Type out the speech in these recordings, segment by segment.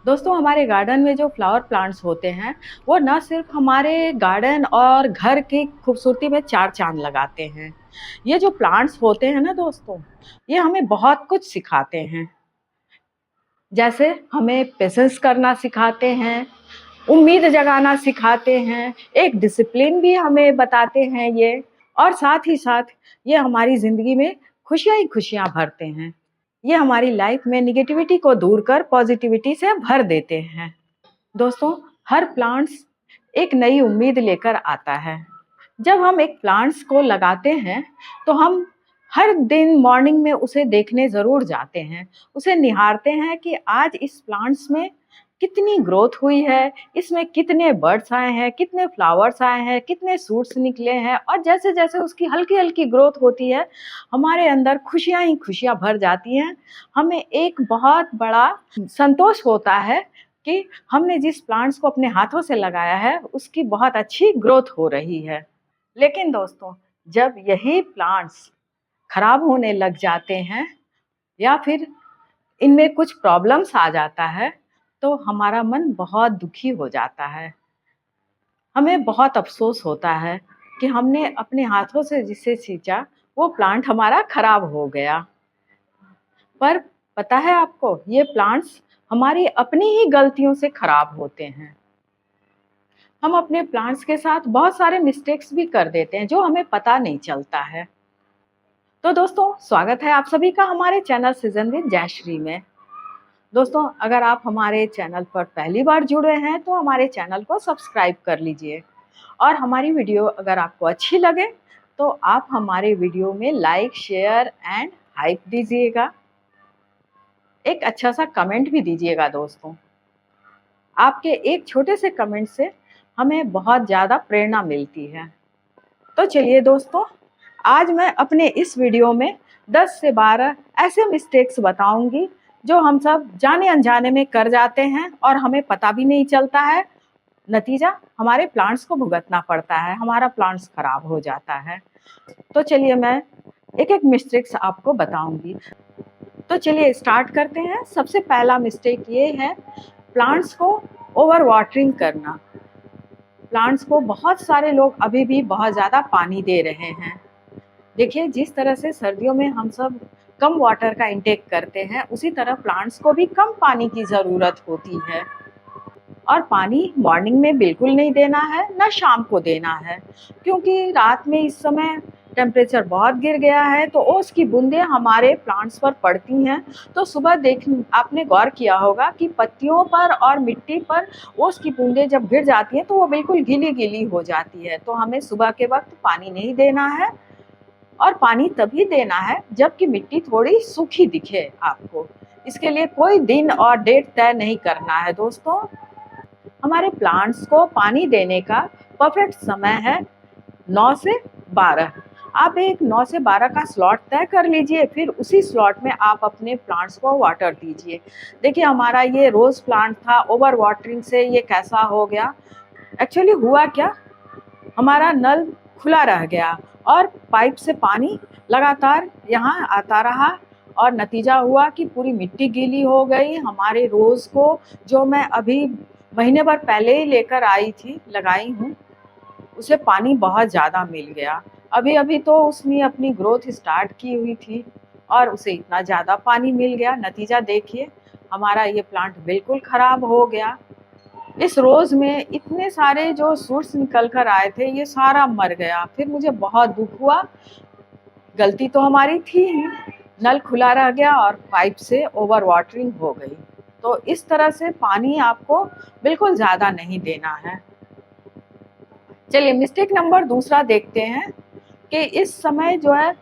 दोस्तों, हमारे गार्डन में जो फ्लावर प्लांट्स होते हैं वो न सिर्फ हमारे गार्डन और घर की खूबसूरती में चार चांद लगाते हैं। ये जो प्लांट्स होते हैं ना दोस्तों, ये हमें बहुत कुछ सिखाते हैं। जैसे हमें पेशेंस करना सिखाते हैं, उम्मीद जगाना सिखाते हैं, एक डिसिप्लिन भी हमें बताते हैं ये। और साथ ही साथ ये हमारी ज़िंदगी में खुशियाँ ही खुशियाँ भरते हैं। ये हमारी लाइफ में नेगेटिविटी को दूर कर पॉजिटिविटी से भर देते हैं। दोस्तों, हर प्लांट्स एक नई उम्मीद लेकर आता है। जब हम एक प्लांट्स को लगाते हैं तो हम हर दिन मॉर्निंग में उसे देखने ज़रूर जाते हैं, उसे निहारते हैं कि आज इस प्लांट्स में कितनी ग्रोथ हुई है, इसमें कितने बर्ड्स आए हैं, कितने फ्लावर्स आए हैं, कितने सूट्स निकले हैं। और जैसे जैसे उसकी हल्की हल्की ग्रोथ होती है, हमारे अंदर खुशियाँ ही खुशियाँ भर जाती हैं। हमें एक बहुत बड़ा संतोष होता है कि हमने जिस प्लांट्स को अपने हाथों से लगाया है उसकी बहुत अच्छी ग्रोथ हो रही है। लेकिन दोस्तों, जब यही प्लांट्स खराब होने लग जाते हैं या फिर इनमें कुछ प्रॉब्लम्स आ जाता है तो हमारा मन बहुत दुखी हो जाता है। हमें बहुत अफसोस होता है कि हमने अपने हाथों से जिसे सींचा वो प्लांट हमारा खराब हो गया। पर पता है आपको, ये प्लांट्स हमारी अपनी ही गलतियों से खराब होते हैं। हम अपने प्लांट्स के साथ बहुत सारे मिस्टेक्स भी कर देते हैं जो हमें पता नहीं चलता है। तो दोस्तों, स्वागत है आप सभी का हमारे चैनल सीजन विद जयश्री में। दोस्तों, अगर आप हमारे चैनल पर पहली बार जुड़े हैं तो हमारे चैनल को सब्सक्राइब कर लीजिए। और हमारी वीडियो अगर आपको अच्छी लगे तो आप हमारे वीडियो में लाइक, शेयर एंड हाइप दीजिएगा। एक अच्छा सा कमेंट भी दीजिएगा दोस्तों। आपके एक छोटे से कमेंट से हमें बहुत ज़्यादा प्रेरणा मिलती है। तो चलिए दोस्तों, आज मैं अपने इस वीडियो में 10 से 12 ऐसे मिस्टेक्स बताऊंगी जो हम सब जाने अनजाने में कर जाते हैं और हमें पता भी नहीं चलता है। नतीजा हमारे प्लांट्स को भुगतना पड़ता है, हमारा प्लांट्स खराब हो जाता है। तो चलिए मैं एक एक मिस्टेक्स आपको बताऊंगी। तो चलिए स्टार्ट करते हैं। सबसे पहला मिस्टेक ये है प्लांट्स को ओवर वाटरिंग करना। प्लांट्स को बहुत सारे लोग अभी भी बहुत ज़्यादा पानी दे रहे हैं। देखिए, जिस तरह से सर्दियों में हम सब कम वाटर का इंटेक करते हैं, उसी तरह प्लांट्स को भी कम पानी की ज़रूरत होती है। और पानी मॉर्निंग में बिल्कुल नहीं देना है, ना शाम को देना है, क्योंकि रात में इस समय टेम्परेचर बहुत गिर गया है तो ओस की बूंदें हमारे प्लांट्स पर पड़ती हैं। तो सुबह आपने गौर किया होगा कि पत्तियों पर और मिट्टी पर ओस की बूंदें जब गिर जाती हैं तो वो बिल्कुल गीली गीली हो जाती है। तो हमें सुबह के वक्त पानी नहीं देना है, और पानी तभी देना है जबकि मिट्टी थोड़ी सूखी दिखे आपको। इसके लिए कोई दिन और डेट तय नहीं करना है दोस्तों। हमारे प्लांट्स को पानी देने का परफेक्ट समय है 9 से 12। आप एक 9 से 12 का स्लॉट तय कर लीजिए, फिर उसी स्लॉट में आप अपने प्लांट्स को वाटर दीजिए। देखिए, हमारा ये रोज़ प्लांट था, ओवर वाटरिंग से ये कैसा हो गया। एक्चुअली हुआ क्या, हमारा नल खुला रह गया और पाइप से पानी लगातार यहाँ आता रहा और नतीजा हुआ कि पूरी मिट्टी गीली हो गई। हमारे रोज़ को, जो मैं अभी महीने भर पहले ही लेकर आई थी, लगाई हूँ, उसे पानी बहुत ज़्यादा मिल गया। अभी अभी तो उसने अपनी ग्रोथ स्टार्ट की हुई थी और उसे इतना ज़्यादा पानी मिल गया। नतीजा देखिए, हमारा ये प्लांट बिल्कुल ख़राब हो गया। इस रोज़ में इतने सारे जो सूट्स निकल कर आए थे, ये सारा मर गया। फिर मुझे बहुत दुख हुआ। गलती तो हमारी थी ही, नल खुला रह गया और पाइप से ओवर वाटरिंग हो गई। तो इस तरह से पानी आपको बिल्कुल ज़्यादा नहीं देना है। चलिए मिस्टेक नंबर दूसरा देखते हैं कि इस समय जो है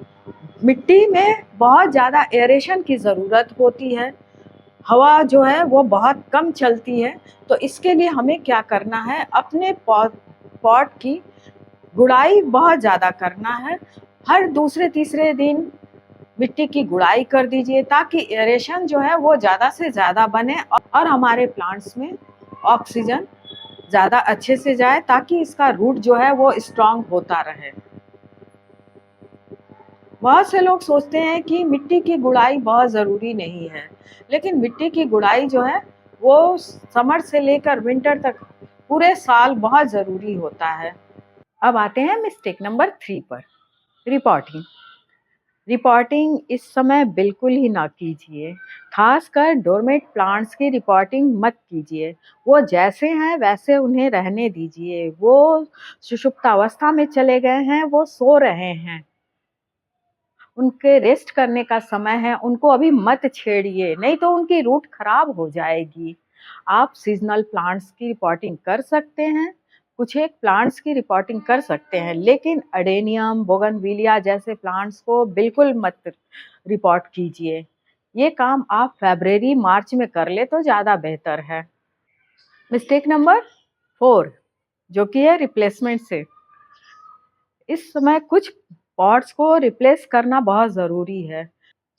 मिट्टी में बहुत ज़्यादा एयरेशन की ज़रूरत होती है। हवा जो है वो बहुत कम चलती है। तो इसके लिए हमें क्या करना है, अपने पॉट की गुड़ाई बहुत ज़्यादा करना है। हर दूसरे तीसरे दिन मिट्टी की गुड़ाई कर दीजिए ताकि एयरेशन जो है वो ज़्यादा से ज़्यादा बने और हमारे प्लांट्स में ऑक्सीजन ज़्यादा अच्छे से जाए, ताकि इसका रूट जो है वो स्ट्रांग होता रहे। बहुत से लोग सोचते हैं कि मिट्टी की गुड़ाई बहुत ज़रूरी नहीं है, लेकिन मिट्टी की गुड़ाई जो है वो समर से लेकर विंटर तक पूरे साल बहुत ज़रूरी होता है। अब आते हैं मिस्टेक नंबर 3 पर, रिपोर्टिंग। रिपोर्टिंग इस समय बिल्कुल ही ना कीजिए, खासकर डोरमेट प्लांट्स की रिपोर्टिंग मत कीजिए। वो जैसे हैं वैसे उन्हें रहने दीजिए। वो सुषुप्तावस्था में चले गए हैं, वो सो रहे हैं, उनके रेस्ट करने का समय है, उनको अभी मत छेड़िए, नहीं तो उनकी रूट खराब हो जाएगी। आप सीजनल प्लांट्स की रिपोर्टिंग कर सकते हैं, कुछ एक प्लांट्स की रिपोर्टिंग कर सकते हैं, लेकिन अडेनियम, बोगनविलिया जैसे प्लांट्स को बिल्कुल मत रिपोर्ट कीजिए। ये काम आप फरवरी मार्च में कर ले तो ज़्यादा बेहतर है। मिस्टेक नंबर 4 जो कि है रिप्लेसमेंट से। इस समय कुछ पॉट्स को रिप्लेस करना बहुत ज़रूरी है।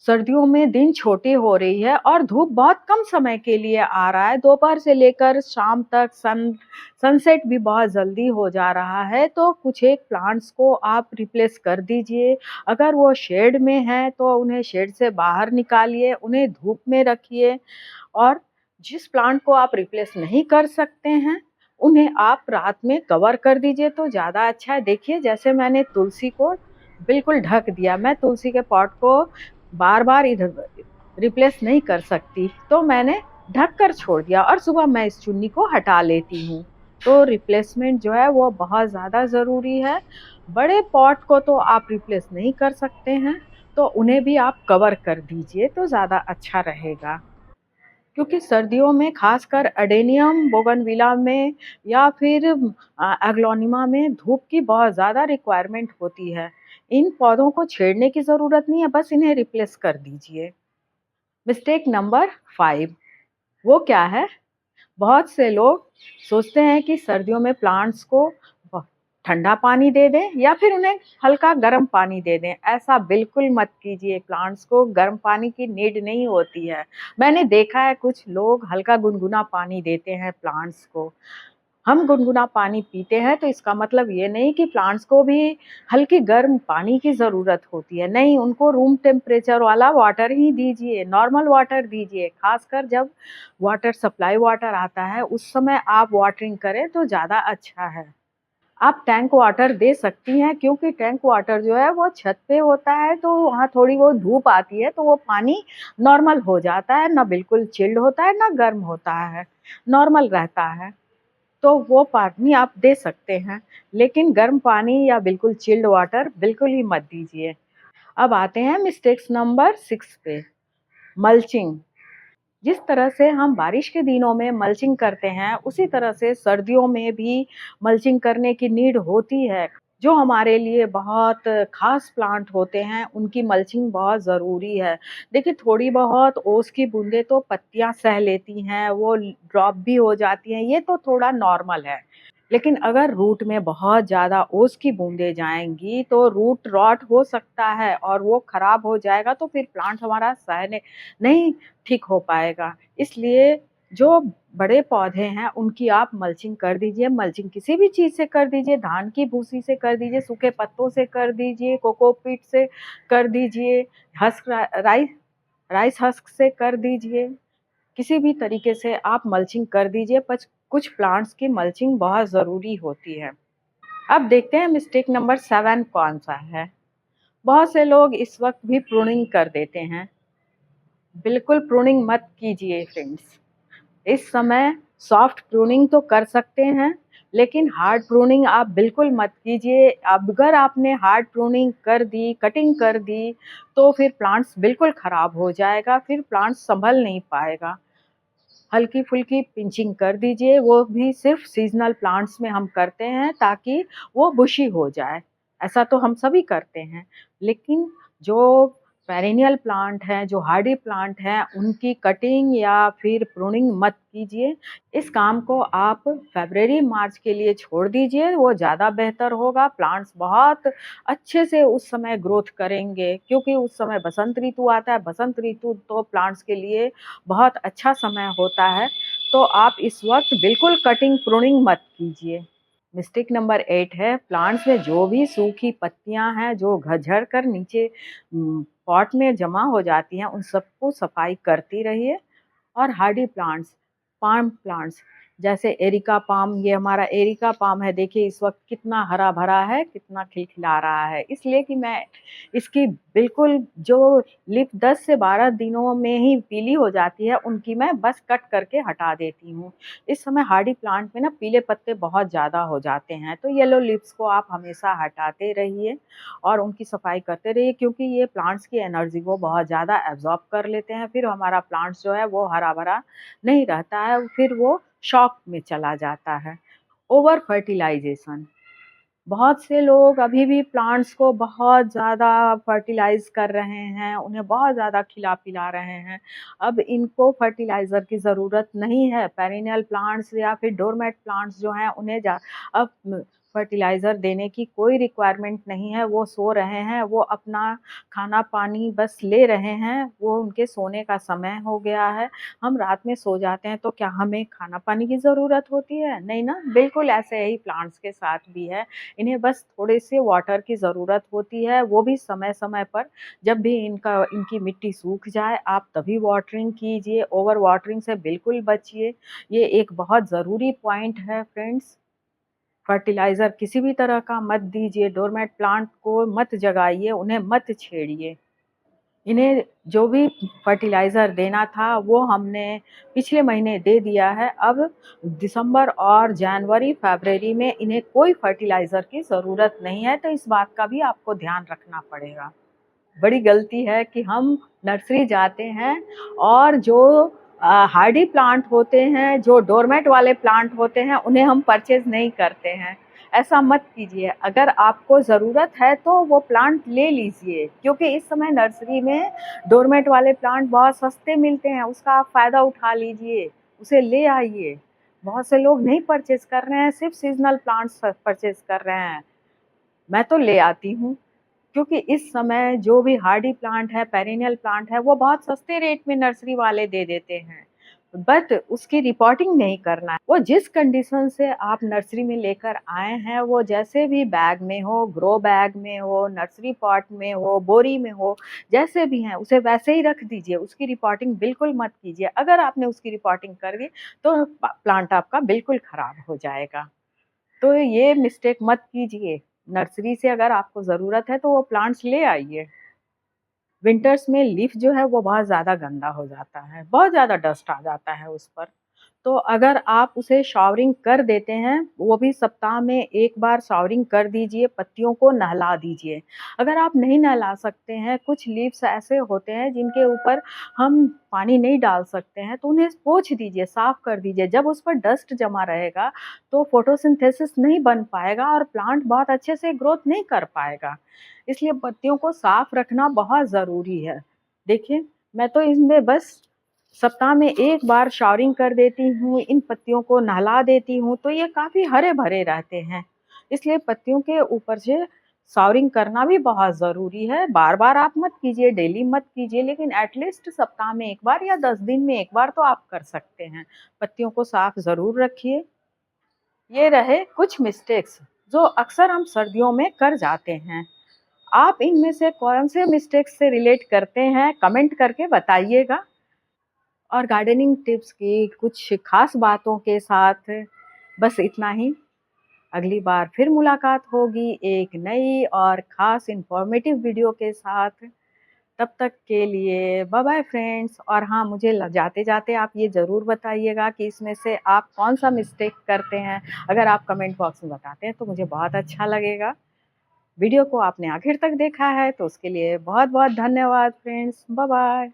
सर्दियों में दिन छोटी हो रही है और धूप बहुत कम समय के लिए आ रहा है। दोपहर से लेकर शाम तक सनसेट भी बहुत जल्दी हो जा रहा है, तो कुछ एक प्लांट्स को आप रिप्लेस कर दीजिए। अगर वो शेड में है तो उन्हें शेड से बाहर निकालिए, उन्हें धूप में रखिए। और जिस प्लांट को आप रिप्लेस नहीं कर सकते हैं, उन्हें आप रात में कवर कर दीजिए तो ज़्यादा अच्छा है। देखिए जैसे मैंने तुलसी को बिल्कुल ढक दिया, मैं तुलसी के पॉट को बार-बार इधर रिप्लेस नहीं कर सकती, तो मैंने ढक कर छोड़ दिया और सुबह मैं इस चुन्नी को हटा लेती हूँ। तो रिप्लेसमेंट जो है वो बहुत ज़्यादा ज़रूरी है। बड़े पॉट को तो आप रिप्लेस नहीं कर सकते हैं, तो उन्हें भी आप कवर कर दीजिए तो ज़्यादा अच्छा रहेगा। क्योंकि सर्दियों में खासकर अडेनियम, बोगनविला में या फिर एग्लोनिमा में धूप की बहुत ज़्यादा रिक्वायरमेंट होती है। इन पौधों को छेड़ने की ज़रूरत नहीं है, बस इन्हें रिप्लेस कर दीजिए। मिस्टेक नंबर 5 वो क्या है? बहुत से लोग सोचते हैं कि सर्दियों में प्लांट्स को ठंडा पानी दे दें या फिर उन्हें हल्का गर्म पानी दे दें। ऐसा बिल्कुल मत कीजिए, प्लांट्स को गर्म पानी की नीड नहीं होती है। मैंने देखा है कुछ लोग हल्का गुनगुना पानी देते हैं प्लांट्स को। हम गुनगुना पानी पीते हैं तो इसका मतलब ये नहीं कि प्लांट्स को भी हल्की गर्म पानी की ज़रूरत होती है। नहीं, उनको रूम टेम्परेचर वाला वाटर ही दीजिए, नॉर्मल वाटर दीजिए। ख़ासकर जब वाटर सप्लाई वाटर आता है उस समय आप वाटरिंग करें तो ज़्यादा अच्छा है। आप टैंक वाटर दे सकती हैं, क्योंकि टैंक वाटर जो है वो छत पे होता है, तो वहाँ थोड़ी बहुत धूप आती है तो वो पानी नॉर्मल हो जाता है, ना बिल्कुल चिल्ड होता है ना गर्म होता है, नॉर्मल रहता है। तो वो पानी आप दे सकते हैं, लेकिन गर्म पानी या बिल्कुल चिल्ड वाटर बिल्कुल ही मत दीजिए। अब आते हैं मिस्टेक्स नंबर 6 पे, मल्चिंग। जिस तरह से हम बारिश के दिनों में मल्चिंग करते हैं, उसी तरह से सर्दियों में भी मल्चिंग करने की नीड होती है। जो हमारे लिए बहुत ख़ास प्लांट होते हैं, उनकी मल्चिंग बहुत ज़रूरी है। देखिए थोड़ी बहुत ओस की बूँदें तो पत्तियाँ सह लेती हैं, वो ड्रॉप भी हो जाती हैं, ये तो थोड़ा नॉर्मल है। लेकिन अगर रूट में बहुत ज़्यादा ओस की बूँदें जाएँगी, तो रूट रॉट हो सकता है और वो ख़राब हो जाएगा, तो फिर प्लांट हमारा सहने नहीं ठीक हो पाएगा। इसलिए जो बड़े पौधे हैं, उनकी आप मल्चिंग कर दीजिए। मल्चिंग किसी भी चीज़ से कर दीजिए, धान की भूसी से कर दीजिए, सूखे पत्तों से कर दीजिए, कोकोपीट से कर दीजिए, हस्क राइस हस्क से कर दीजिए। किसी भी तरीके से आप मल्चिंग कर दीजिए, बस कुछ प्लांट्स की मल्चिंग बहुत ज़रूरी होती है। अब देखते हैं मिस्टेक नंबर 7 कौन-सा है। बहुत से लोग इस वक़्त भी प्रूनिंग कर देते हैं। बिल्कुल प्रूनिंग मत कीजिए फ्रेंड्स। इस समय सॉफ्ट प्रूनिंग तो कर सकते हैं, लेकिन हार्ड प्रूनिंग आप बिल्कुल मत कीजिए। अगर आपने हार्ड प्रूनिंग कर दी, कटिंग कर दी, तो फिर प्लांट्स बिल्कुल ख़राब हो जाएगा, फिर प्लांट्स सँभल नहीं पाएगा। हल्की-फुल्की पिंचिंग कर दीजिए, वो भी सिर्फ़ सीज़नल प्लांट्स में हम करते हैं ताकि वो बुशी हो जाए। ऐसा तो हम सभी करते हैं, लेकिन जो पेरेनियल प्लांट हैं, जो हार्डी प्लांट हैं, उनकी कटिंग या फिर प्रूनिंग मत कीजिए। इस काम को आप फ़रवरी मार्च के लिए छोड़ दीजिए, वो ज़्यादा बेहतर होगा। प्लांट्स बहुत अच्छे से उस समय ग्रोथ करेंगे, क्योंकि उस समय बसंत ऋतु आता है। बसंत ऋतु तो प्लांट्स के लिए बहुत अच्छा समय होता है, तो आप इस वक़्त बिल्कुल कटिंग प्रूनिंग मत कीजिए। मिस्टेक नंबर 8 है, प्लांट्स में जो भी सूखी पत्तियाँ हैं, जो झड़ कर नीचे पॉट में जमा हो जाती हैं, उन सबको सफाई करती रहिए। और हार्डी प्लांट्स पाम प्लांट्स, जैसे एरिका पाम, ये हमारा एरिका पाम है, देखिए इस वक्त कितना हरा भरा है, कितना खिलखिला रहा है। इसलिए कि मैं इसकी बिल्कुल जो लिप 10 से 12 दिनों में ही पीली हो जाती है, उनकी मैं बस कट करके हटा देती हूँ। इस समय हार्डी प्लांट में ना पीले पत्ते बहुत ज़्यादा हो जाते हैं, तो येलो लिप्स को आप हमेशा हटाते रहिए और उनकी सफाई करते रहिए, क्योंकि ये प्लांट्स की एनर्जी को बहुत ज़्यादा एब्जॉर्ब कर लेते हैं। फिर हमारा प्लांट्स जो है वो हरा भरा नहीं रहता है, फिर वो शॉक में चला जाता है। ओवर फर्टिलाइजेशन, बहुत से लोग अभी भी प्लांट्स को बहुत ज़्यादा फर्टिलाइज कर रहे हैं, उन्हें बहुत ज़्यादा खिला-पिला रहे हैं। अब इनको फर्टिलाइज़र की ज़रूरत नहीं है। पेरिनियल प्लांट्स या फिर डोरमेट प्लांट्स जो हैं, उन्हें अब फर्टिलाइज़र देने की कोई रिक्वायरमेंट नहीं है। वो सो रहे हैं, वो अपना खाना-पानी बस ले रहे हैं, वो उनके सोने का समय हो गया है। हम रात में सो जाते हैं, तो क्या हमें खाना-पानी की ज़रूरत होती है? नहीं ना, बिल्कुल ऐसे ही प्लांट्स के साथ भी है। इन्हें बस थोड़े से वाटर की ज़रूरत होती है, वो भी समय-समय पर। जब भी इनकी मिट्टी सूख जाए, आप तभी वाटरिंग कीजिए, ओवर वाटरिंग से बिल्कुल बचिए। ये एक बहुत ज़रूरी पॉइंट है फ्रेंड्स। फर्टिलाइज़र किसी भी तरह का मत दीजिए, डोरमेट प्लांट को मत जगाइए, उन्हें मत छेड़िए। इन्हें जो भी फर्टिलाइज़र देना था वो हमने पिछले महीने दे दिया है। अब दिसंबर और जनवरी, फरवरी में इन्हें कोई फर्टिलाइज़र की ज़रूरत नहीं है, तो इस बात का भी आपको ध्यान रखना पड़ेगा। बड़ी गलती है कि हम नर्सरी जाते हैं और जो हार्डी प्लांट होते हैं, जो डोरमेट वाले प्लांट होते हैं, उन्हें हम परचेज़ नहीं करते हैं। ऐसा मत कीजिए। अगर आपको ज़रूरत है तो वो प्लांट ले लीजिए, क्योंकि इस समय नर्सरी में डोरमेट वाले प्लांट बहुत सस्ते मिलते हैं, उसका आप फ़ायदा उठा लीजिए, उसे ले आइए। बहुत से लोग नहीं परचेज़ कर रहे हैं, सिर्फ़ सीज़नल प्लांट्स परचेज़ कर रहे हैं। मैं तो ले आती हूँ। क्योंकि इस समय जो भी हार्डी प्लांट है, पेरिनियल प्लांट है, वो बहुत सस्ते रेट में नर्सरी वाले दे देते हैं। बट उसकी रिपोर्टिंग नहीं करना है। वो जिस कंडीशन से आप नर्सरी में लेकर आए हैं, वो जैसे भी बैग में हो, ग्रो बैग में हो, नर्सरी पॉट में हो, बोरी में हो, जैसे भी हैं, उसे वैसे ही रख दीजिए। उसकी रिपोर्टिंग बिल्कुल मत कीजिए। अगर आपने उसकी रिपोर्टिंग कर दी, तो प्लांट आपका बिल्कुल खराब हो जाएगा। तो ये मिस्टेक मत कीजिए। नर्सरी से अगर आपको ज़रूरत है तो वो प्लांट्स ले आइए। विंटर्स में लीफ जो है वो बहुत ज़्यादा गंदा हो जाता है, बहुत ज़्यादा डस्ट आ जाता है उस पर। तो अगर आप उसे शावरिंग कर देते हैं, वो भी सप्ताह में 1 बार शावरिंग कर दीजिए, पत्तियों को नहला दीजिए। अगर आप नहीं नहला सकते हैं, कुछ लीव्स ऐसे होते हैं जिनके ऊपर हम पानी नहीं डाल सकते हैं, तो उन्हें पोंछ दीजिए, साफ कर दीजिए। जब उस पर डस्ट जमा रहेगा, तो फोटोसिंथेसिस नहीं बन पाएगा और प्लांट बहुत अच्छे से ग्रोथ नहीं कर पाएगा। इसलिए पत्तियों को साफ रखना बहुत ज़रूरी है। देखिए, मैं तो इनमें बस सप्ताह में 1 बार शावरिंग कर देती हूँ, इन पत्तियों को नहला देती हूँ, तो ये काफ़ी हरे-भरे रहते हैं। इसलिए पत्तियों के ऊपर से शावरिंग करना भी बहुत ज़रूरी है। बार-बार आप मत कीजिए, डेली मत कीजिए, लेकिन एट लीस्ट सप्ताह में 1 बार या 10 दिन में 1 बार तो आप कर सकते हैं। पत्तियों को साफ ज़रूर रखिए। ये रहे कुछ मिस्टेक्स जो अक्सर हम सर्दियों में कर जाते हैं। आप इनमें से कौन से मिस्टेक्स से रिलेट करते हैं, कमेंट करके बताइएगा। और गार्डनिंग टिप्स की कुछ खास बातों के साथ बस इतना ही। अगली बार फिर मुलाकात होगी एक नई और खास इन्फॉर्मेटिव वीडियो के साथ। तब तक के लिए बाय बाय फ्रेंड्स। और हाँ, मुझे जाते-जाते आप ये ज़रूर बताइएगा कि इसमें से आप कौन-सा मिस्टेक करते हैं। अगर आप कमेंट बॉक्स में बताते हैं तो मुझे बहुत अच्छा लगेगा। वीडियो को आपने आखिर तक देखा है तो उसके लिए बहुत-बहुत धन्यवाद फ्रेंड्स। Bye bye.